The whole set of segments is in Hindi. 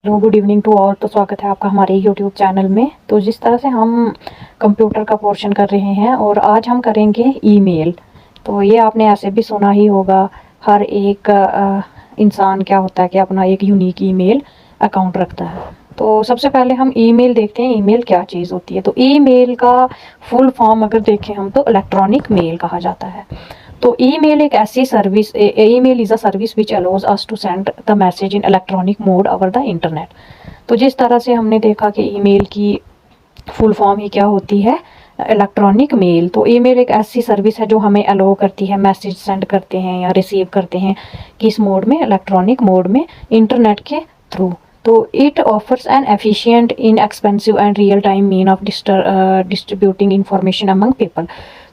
Hello, good evening to all. तो स्वागत है आपका हमारे यूट्यूब चैनल में। तो जिस तरह से हम कंप्यूटर का पोर्शन कर रहे हैं और आज हम करेंगे ईमेल। तो ये आपने ऐसे भी सुना ही होगा, हर एक इंसान क्या होता है कि अपना एक यूनिक ईमेल अकाउंट रखता है। तो सबसे पहले हम ईमेल देखते हैं, ईमेल क्या चीज़ होती है। तो ईमेल का फुल फॉर्म अगर देखें हम तो इलेक्ट्रॉनिक मेल कहा जाता है। तो ईमेल एक ऐसी service, email is a service which allows us to send the message in electronic mode over the internet. तो जिस तरह से हमने देखा कि ईमेल की फुल फॉर्म ही क्या होती है, इलेक्ट्रॉनिक मेल। तो ईमेल एक ऐसी सर्विस है जो हमें अलाउ करती है मैसेज सेंड करते हैं या रिसीव करते हैं किस मोड में, इलेक्ट्रॉनिक मोड में, इंटरनेट के थ्रू। तो it offers N efficient, inexpensive and real time mean of distributing information among people.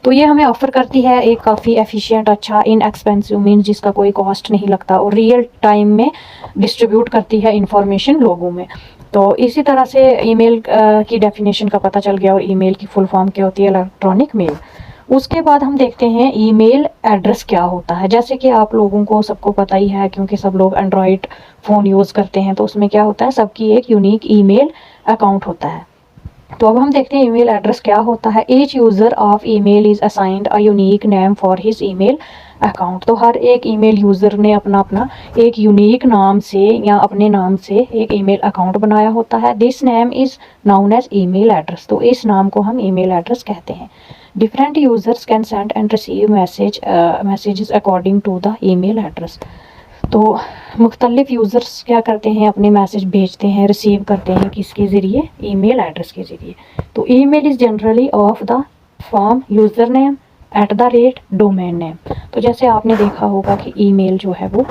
तो ये हमें ऑफर करती है एक काफ़ी एफिशिएंट, अच्छा, इनएक्सपेंसिव मीन जिसका कोई कॉस्ट नहीं लगता, और रियल टाइम में डिस्ट्रीब्यूट करती है इंफॉर्मेशन लोगों में। तो इसी तरह से ईमेल की डेफिनेशन का पता चल गया और ईमेल की फुल फॉर्म क्या होती है, इलेक्ट्रॉनिक मेल। उसके बाद हम देखते हैं ईमेल एड्रेस क्या होता है। जैसे कि आप लोगों को सबको पता ही है, क्योंकि सब लोग एंड्रॉयड फ़ोन यूज़ करते हैं, तो उसमें क्या होता है, सबकी एक यूनिक ईमेल अकाउंट होता है। तो अब हम देखते हैं ईमेल एड्रेस क्या होता है। Each user of email is assigned a unique name for his email account. तो हर एक ईमेल यूज़र ने अपना अपना एक यूनिक नाम से या अपने नाम से एक ईमेल अकाउंट बनाया होता है। This name is known as email address. तो इस नाम को हम ईमेल एड्रेस कहते हैं। Different users can send and receive messages according to the email address. तो मुख्तलिफ यूज़र्स क्या करते हैं, अपने मैसेज भेजते हैं, रिसीव करते हैं किसके ज़रिए, ईमेल एड्रेस के ज़रिए। तो email is generally of the form user name @domain name. तो जैसे आपने देखा होगा कि ईमेल जो है वो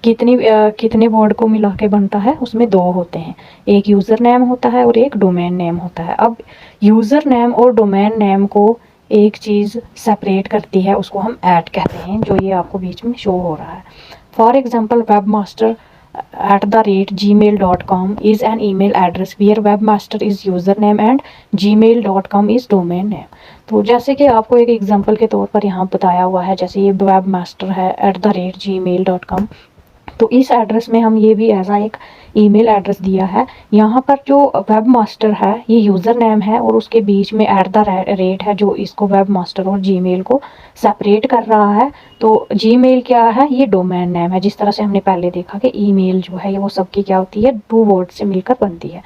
कितने वर्ड को मिला के बनता है, उसमें दो होते हैं, एक यूज़र नेम होता है और एक डोमेन नेम होता है। अब यूज़र नेम और डोमेन नेम को एक चीज़ सेपरेट करती है, उसको हम ऐट कहते हैं, जो ये आपको बीच में शो हो रहा है। For example, webmaster@gmail.com is an email address where webmaster is username and gmail.com is domain name। तो जैसे कि आपको एक एग्जांपल के तौर पर यहाँ बताया हुआ है, जैसे ये webmaster है @gmail.com। तो इस एड्रेस में हम ये भी ऐसा एक ईमेल एड्रेस दिया है। यहाँ पर जो वेब मास्टर है ये यूज़र नेम है और उसके बीच में @ है जो इसको वेब मास्टर और जीमेल को सेपरेट कर रहा है। तो जीमेल क्या है, ये डोमेन नेम है। जिस तरह से हमने पहले देखा कि ईमेल जो है वो सबकी क्या होती है, 2 वर्ड से मिलकर बनती है।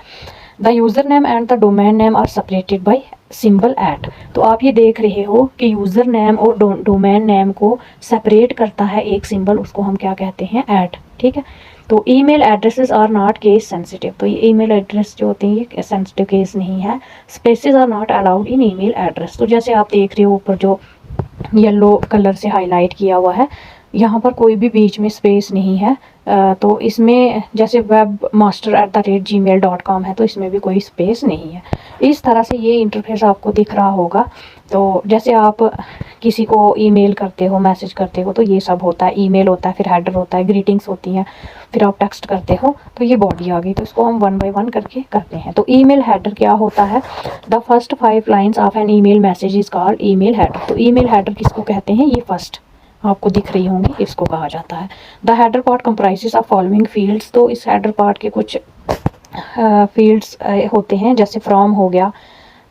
The user name and the domain name are separated by symbol @ तो आप ये देख रहे हो कि यूज़र नेम और डोमेन नेम को सेपरेट करता है एक सिंबल, उसको हम क्या कहते हैं, @ ठीक है। तो email addresses are not case sensitive. तो ये ईमेल एड्रेस जो होते हैं ये सेंसिटिव केस नहीं है। Spaces are not allowed in email address. तो जैसे आप देख रहे हो ऊपर जो येलो कलर से हाईलाइट किया हुआ है, यहाँ पर कोई भी बीच में स्पेस नहीं है। तो इसमें जैसे webmaster@gmail.com है, तो इसमें भी कोई स्पेस नहीं है। इस तरह से ये इंटरफेस आपको दिख रहा होगा। तो जैसे आप किसी को ईमेल करते हो, मैसेज करते हो, तो ये सब होता है, ईमेल होता है, फिर हेडर होता है, ग्रीटिंग्स होती हैं, फिर आप टेक्स्ट करते हो, तो ये बॉडी आ गई। तो इसको हम 1 बाय 1 करके करते हैं। तो ईमेल हेडर क्या होता है, the first 5 lines of an email message is called email header. तो ईमेल हेडर किसको कहते हैं, ये फर्स्ट आपको दिख रही होंगी, इसको कहा जाता है। The header part comprises of following fields. तो इस हेडर पार्ट के कुछ फील्ड्स होते हैं, जैसे फ्रॉम हो गया।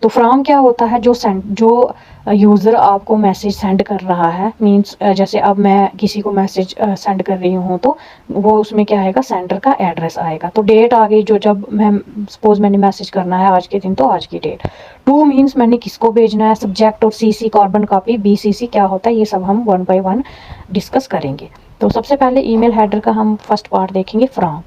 तो फ्रॉम क्या होता है, जो यूज़र आपको मैसेज सेंड कर रहा है, मींस जैसे अब मैं किसी को मैसेज सेंड कर रही हूँ, तो वो उसमें क्या आएगा, सेंडर का एड्रेस आएगा। तो डेट आ गई, जो जब मैं सपोज मैंने मैसेज करना है आज के दिन, तो आज की डेट। टू मीन्स मैंने किसको भेजना है, सब्जेक्ट, और CC कार्बन कॉपी, BCC क्या होता है, ये सब हम 1 बाय 1 डिस्कस करेंगे। तो सबसे पहले ईमेल हेडर का हम फर्स्ट पार्ट देखेंगे, from.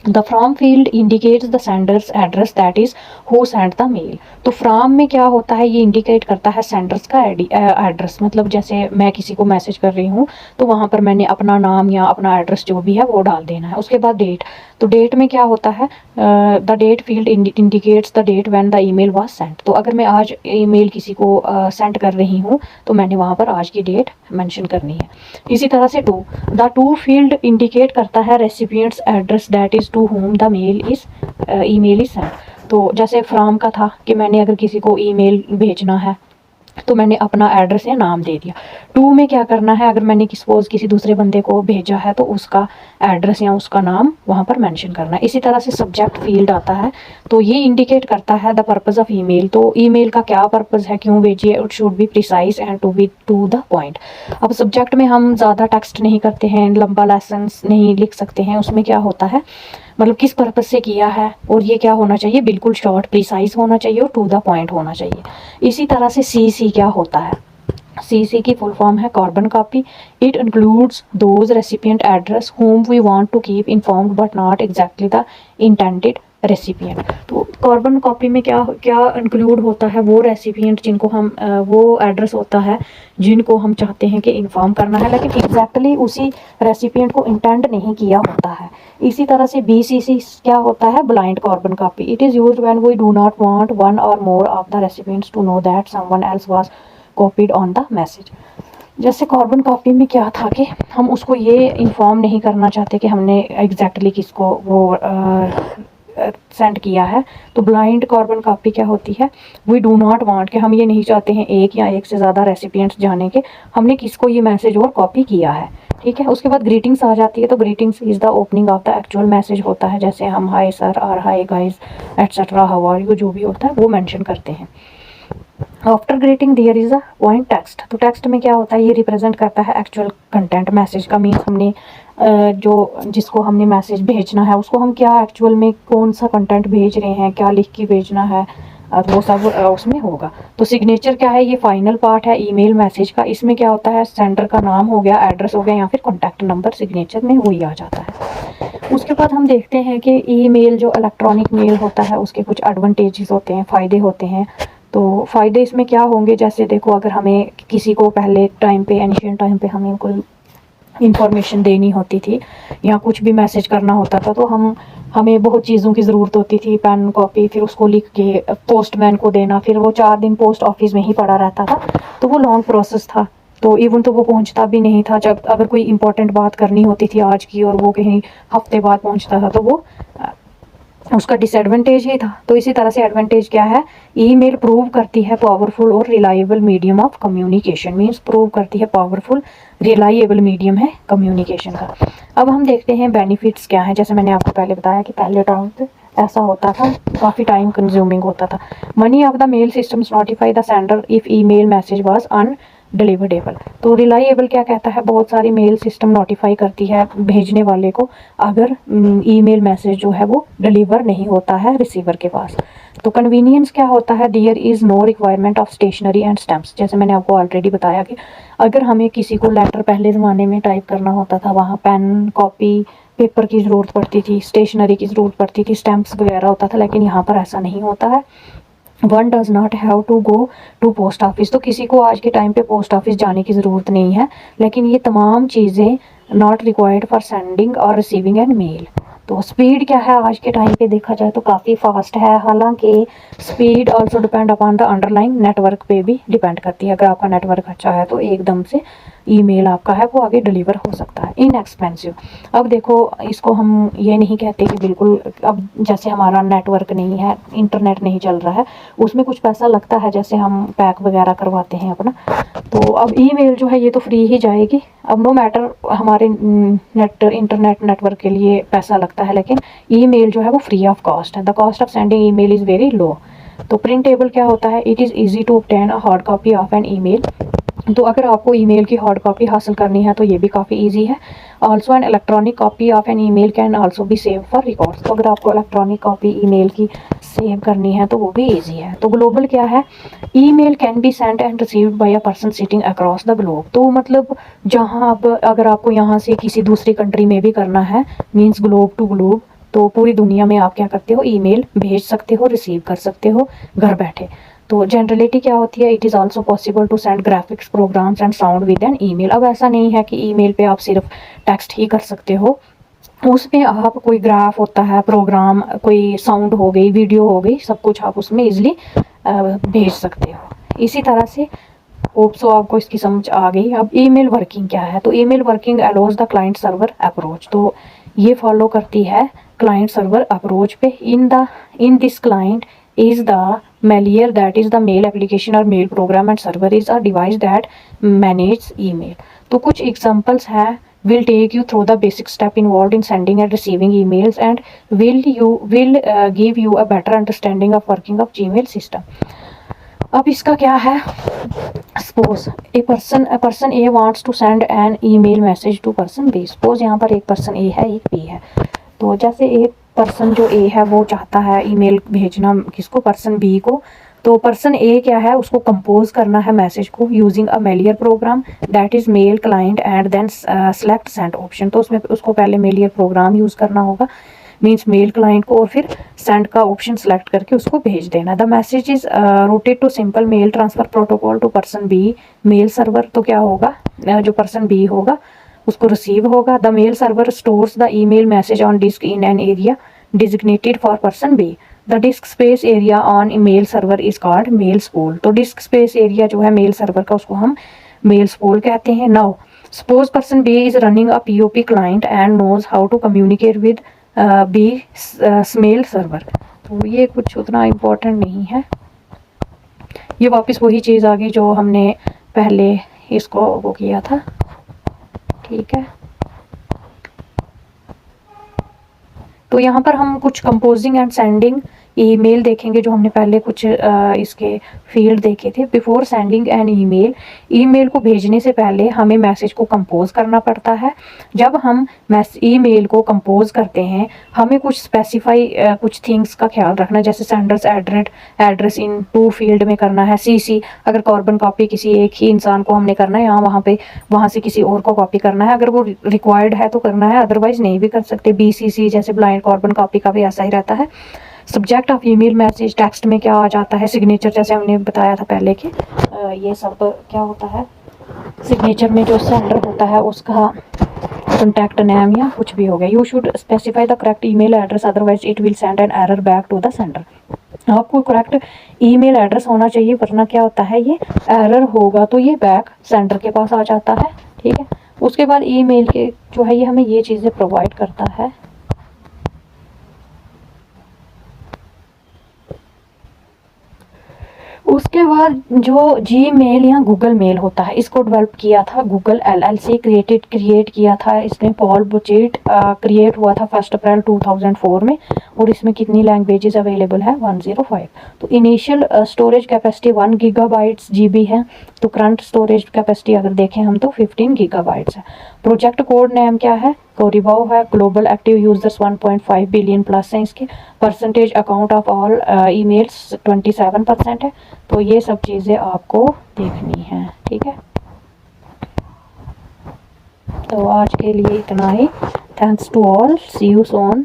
The from field indicates the sender's address, that is who send the mail. तो फ्रॉम में क्या होता है, ये इंडिकेट करता है सेंडर्स का एड्रेस। मतलब जैसे मैं किसी को मैसेज कर रही हूँ, तो वहाँ पर मैंने अपना नाम या अपना एड्रेस जो भी है वो डाल देना है। उसके बाद डेट। तो डेट में क्या होता है, the date field indicates the date when the email was sent. तो अगर मैं आज ईमेल किसी को सेंड कर रही हूँ, तो मैंने वहाँ पर आज की डेट मेंशन करनी है। इसी तरह से to, the to field indicate करता है recipient's address, that is to whom the email is sent. तो जैसे फ्रॉम का था कि मैंने अगर किसी को ईमेल भेजना है, तो मैंने अपना एड्रेस या नाम दे दिया। 2 में क्या करना है, अगर मैंने सपोज किसी दूसरे बंदे को भेजा है तो उसका एड्रेस या उसका नाम वहाँ पर मेंशन करना है। इसी तरह से सब्जेक्ट फील्ड आता है, तो ये इंडिकेट करता है द पर्पज़ ऑफ ईमेल। तो ईमेल का क्या पर्पज़ है, क्यों भेजिए, it should be precise and to the point. अब सब्जेक्ट में हम ज़्यादा टेक्स्ट नहीं करते हैं, लंबा लेसन नहीं लिख सकते हैं। उसमें क्या होता है, मतलब किस पर्पज़ से किया है, और ये क्या होना चाहिए, बिल्कुल शॉर्ट प्रिसाइज होना चाहिए और टू द पॉइंट होना चाहिए। इसी तरह से CC क्या होता है, CC की फुल फॉर्म है carbon copy. It includes those recipient address whom we want to keep informed but not exactly the intended recipient. तो कार्बन कॉपी में क्या क्या इंक्लूड होता है, वो रेसिपिएंट जिनको हम वो एड्रेस होता है जिनको हम चाहते हैं कि इन्फॉर्म करना है, लेकिन एग्जैक्टली उसी रेसिपिएंट को इंटेंड नहीं किया होता है। इसी तरह से BCC क्या होता है, blind carbon copy. It is used when we do not want one or more of the recipients to know that someone else was copied on the message. जैसे कार्बन कॉपी में क्या था कि हम उसको ये इन्फॉर्म नहीं करना चाहते कि हमने एग्जैक्टली किसको वो सेंड किया है। तो ब्लाइंड कार्बन कॉपी क्या होती है, वी डू नॉट वांट, कि हम ये नहीं चाहते हैं एक या एक से ज़्यादा रेसिपिएंट्स जाने के हमने किसको ये मैसेज और कॉपी किया है। ठीक है, उसके बाद ग्रीटिंग्स आ जाती है। तो greetings is the opening of the actual message होता है, जैसे हम हाय सर और hi guys etcetera how are you, जो भी होता है वो मेंशन करते हैं। After greeting there is a point text. तो टेक्स्ट में क्या होता है, ये रिप्रेजेंट करता है एक्चुअल कंटेंट मैसेज का। मीन्स हमने जो जिसको हमने मैसेज भेजना है उसको हम क्या एक्चुअल में कौन सा कंटेंट भेज रहे हैं, क्या लिख के भेजना है, वो सब उसमें होगा। तो सिग्नेचर क्या है, ये फाइनल पार्ट है ईमेल मैसेज का। इसमें क्या होता है, सेंडर का नाम हो गया, एड्रेस हो गया, या फिर कॉन्टैक्ट नंबर सिग्नेचर में वही आ जाता है। उसके बाद हम देखते हैं कि ईमेल जो इलेक्ट्रॉनिक मेल होता है उसके कुछ एडवांटेजेस होते हैं, फ़ायदे होते हैं। तो फ़ायदे इसमें क्या होंगे, जैसे देखो अगर हमें किसी को पहले टाइम पे एंशिएंट टाइम पे हमें कोई इंफॉर्मेशन देनी होती थी या कुछ भी मैसेज करना होता था, तो हमें बहुत चीज़ों की ज़रूरत होती थी, पेन कॉपी, फिर उसको लिख के पोस्टमैन को देना, फिर वो 4 दिन पोस्ट ऑफिस में ही पड़ा रहता था। तो वो लॉन्ग प्रोसेस था, तो इवन तो वो पहुंचता भी नहीं था। जब अगर कोई इंपॉर्टेंट बात करनी होती थी आज की और वो कहीं हफ्ते बाद पहुंचता था, तो वो उसका डिसएडवांटेज ही था। तो इसी तरह से एडवांटेज क्या है, ईमेल प्रूव करती है पावरफुल और reliable medium of communication. Means prove करती है पावरफुल रिलायबल मीडियम है कम्युनिकेशन का। अब हम देखते हैं बेनिफिट्स क्या हैं। जैसे मैंने आपको पहले बताया कि पहले टाइम पे ऐसा होता था, काफ़ी टाइम कंज्यूमिंग होता था। Many of the mail systems notify the sender if email message was deliverable. तो रिलायबल क्या कहता है, बहुत सारी मेल सिस्टम नोटिफाई करती है भेजने वाले को अगर ईमेल मैसेज जो है वो डिलीवर नहीं होता है रिसीवर के पास। तो कन्वीनियंस क्या होता है, there is no requirement of stationery and stamps. जैसे मैंने आपको ऑलरेडी बताया कि अगर हमें किसी को लेटर पहले ज़माने में टाइप करना होता था, वहाँ पेन कॉपी पेपर की ज़रूरत पड़ती थी, स्टेशनरी की ज़रूरत पड़ती थी, स्टैम्प्स वगैरह होता था, लेकिन यहाँ पर ऐसा नहीं होता है। One does not have to go to post office. तो किसी को आज के टाइम पे पोस्ट ऑफिस जाने की ज़रूरत नहीं है, लेकिन ये तमाम चीज़ें नॉट रिक्वायर्ड फॉर सेंडिंग और रिसीविंग एन मेल। तो स्पीड क्या है, आज के टाइम पे देखा जाए तो काफ़ी फास्ट है। हालांकि speed also depend upon the underlying network पे भी डिपेंड करती है। अगर आपका नेटवर्क अच्छा है तो एकदम से ईमेल आपका है वो आगे डिलीवर हो सकता है। इनएक्सपेंसिव, अब देखो इसको हम ये नहीं कहते कि बिल्कुल, अब जैसे हमारा नेटवर्क नहीं है, इंटरनेट नहीं चल रहा है, उसमें कुछ पैसा लगता है, जैसे हम पैक वगैरह करवाते हैं अपना। तो अब ईमेल जो है ये तो फ्री ही जाएगी। अब नो मैटर हमारे इंटरनेट नेटवर्क के लिए पैसा लगता है, लेकिन ईमेल जो है वो फ्री ऑफ कॉस्ट है। The cost of sending email is very low. तो प्रिंटेबल क्या होता है, it is easy to obtain a hard copy of an email. तो अगर आपको ईमेल की हार्ड कॉपी हासिल करनी है तो ये भी काफ़ी इजी है। Also an electronic copy of an email can also be save for records. तो अगर आपको इलेक्ट्रॉनिक कॉपी ईमेल की सेव करनी है तो वो भी इजी है। तो ग्लोबल क्या है, email can be send and received by a person sitting across the globe. तो मतलब जहाँ आप अगर आपको यहाँ से किसी दूसरी कंट्री में भी करना है, मीन्स ग्लोब टू ग्लोब, तो पूरी दुनिया में आप क्या करते हो, ईमेल भेज सकते हो, रिसीव कर सकते हो घर बैठे। तो जनरलिटी क्या होती है, it is also possible to send graphics programs and sound with an email. अब ऐसा नहीं है कि ईमेल पे आप सिर्फ टेक्स्ट ही कर सकते हो, उसमें आप कोई ग्राफ होता है, प्रोग्राम, कोई साउंड हो गई, वीडियो हो गई, सब कुछ आप उसमें इजीली भेज सकते हो। इसी तरह से होप सो आपको इसकी समझ आ गई। अब ईमेल वर्किंग क्या है, तो email working allows the client server approach. तो ये फॉलो करती है क्लाइंट सर्वर अप्रोच पे। In this client is the Mailr, that is the mail application or mail program, and server is a device that manages email. तो कुछ examples हैं, will take you through the basic step involved in sending and receiving emails, and will give you a better understanding of working of Gmail system. अब इसका क्या है, suppose a person A wants to send an email message to person B. Suppose यहाँ पर एक पर्सन ए है, एक बी है। तो जैसे एक पर्सन जो ए है वो चाहता है ईमेल भेजना किसको, पर्सन बी को। तो पर्सन ए क्या है, उसको कंपोज करना है मैसेज को using a mailer program that is mail client and then select send option. तो उसमें उसको पहले मेलियर प्रोग्राम यूज़ करना होगा, मीन्स मेल क्लाइंट को, और फिर सेंड का ऑप्शन सेलेक्ट करके उसको भेज देना। The message is routed to simple mail transfer protocol to person B mail server. तो क्या होगा, जो पर्सन बी होगा उसको रिसीव होगा। The mail server stores the email message on disk in an area designated for person B. The disk space area on mail server is called mail spool. तो डिस्क स्पेस एरिया जो है मेल सर्वर का, उसको हम मेल स्पूल कहते हैं। Now suppose person B is running a POP client and knows how to communicate with B mail server. तो ये कुछ उतना इम्पोर्टेंट नहीं है, ये वापस वही चीज़ आ गई जो हमने पहले इसको वो किया था, ठीक है। तो यहाँ पर हम कुछ कंपोजिंग एंड सेंडिंग ईमेल देखेंगे, जो हमने पहले कुछ इसके फील्ड देखे थे। Before sending an email, email को भेजने से पहले हमें मैसेज को कंपोज करना पड़ता है। जब हम ईमेल को कंपोज करते हैं, हमें कुछ स्पेसिफाई कुछ थिंग्स का ख्याल रखना, जैसे sender's address in to field में करना है। सीसी अगर कार्बन कॉपी किसी एक ही इंसान को हमने करना है, वहाँ से किसी और को कॉपी करना है, अगर वो रिक्वायर्ड है तो करना है, अदरवाइज नहीं भी कर सकते। BCC जैसे ब्लाइंड कार्बन कॉपी का भी ऐसा ही रहता है। Subject of email message text में क्या आ जाता है, सिग्नेचर, जैसे हमने बताया था पहले कि ये सब क्या होता है, सिग्नेचर में जो सेंडर होता है उसका कॉन्टैक्ट नेम या कुछ भी हो गया। You should specify the correct email address, otherwise it will send an error back to the sender. आपको करेक्ट ईमेल एड्रेस होना चाहिए, वरना क्या होता है, ये एरर होगा तो ये बैक सेंडर के पास आ जाता है, ठीक है। उसके बाद ईमेल के जो है ये हमें ये चीज़ें प्रोवाइड करता है। उसके बाद जो Gmail या गूगल मेल होता है, इसको डेवलप किया था गूगल LLC, क्रिएट किया था इसने पॉल बुचेट। क्रिएट हुआ था 1 अप्रैल 2004 में, और इसमें कितनी लैंग्वेजेस अवेलेबल है, 105। तो initial storage capacity 1 gigabytes GB है। तो करंट स्टोरेज कैपेसिटी अगर देखें हम तो 15 गीगाबाइट्स है। प्रोजेक्ट कोड नेम क्या है, कोरिबाओ है। Global active users 1.5 billion plus हैं इसके। Percentage account of all emails 27% है। तो ये सब चीज़ें आपको देखनी है, ठीक है। तो आज के लिए इतना ही। Thanks to all, see you soon.